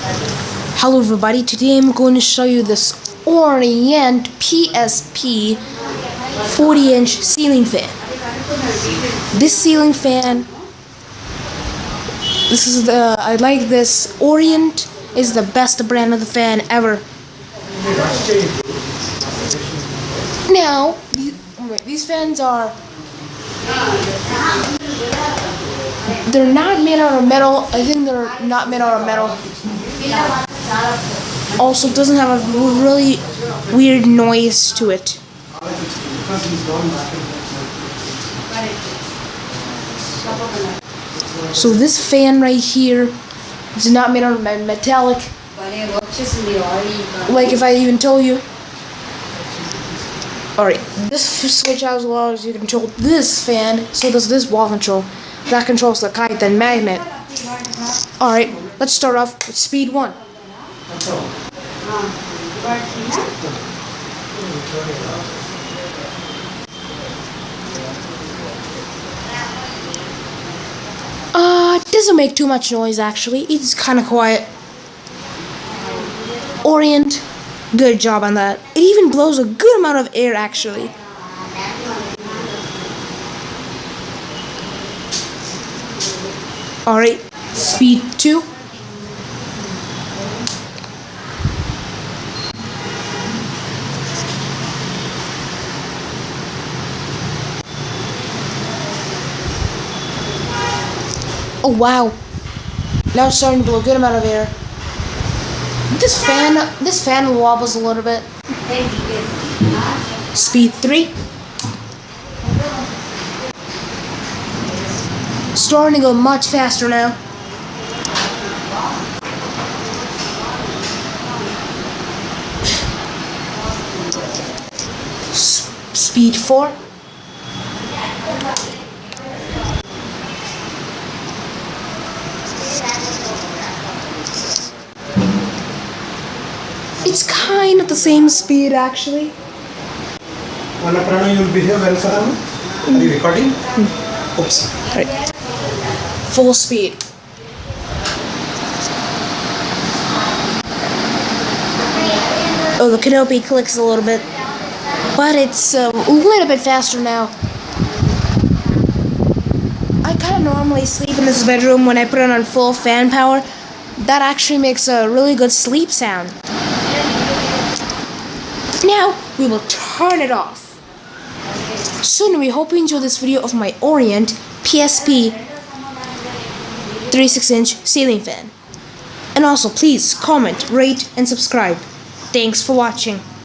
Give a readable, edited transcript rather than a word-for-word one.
Hello everybody, today I'm going to show you this Orient PSP 40-inch ceiling fan. This ceiling fan, I like this. Orient is the best brand of the fan ever. Now, these fans they're not made out of metal. I think they're not made out of metal. Also, it doesn't have a really weird noise to it. So this fan right here is not made out of metallic. Like if I even told you. Alright, this switch as well as you control this fan, so does this wall control. That controls the kite and magnet. Alright, let's start off with speed 1. It doesn't make too much noise actually. It's kind of quiet. Orient, good job on that. It even blows a good amount of air actually. Alright, speed 2. Oh wow, now it's starting to blow a good amount of air. This fan wobbles a little bit. Speed 3. Starting to go much faster now. Speed 4. It's kind of the same speed actually. You'll be here well, sir. Are you recording? Oops. Right. Full speed. Oh, the canopy clicks a little bit, but it's a little bit faster now. I kind of normally sleep in this bedroom when I put it on full fan power. That actually makes a really good sleep sound. Now, we will turn it off. Soon, we hope you enjoy this video of my Orient PSP 36-inch ceiling fan. And also, please comment, rate, and subscribe. Thanks for watching.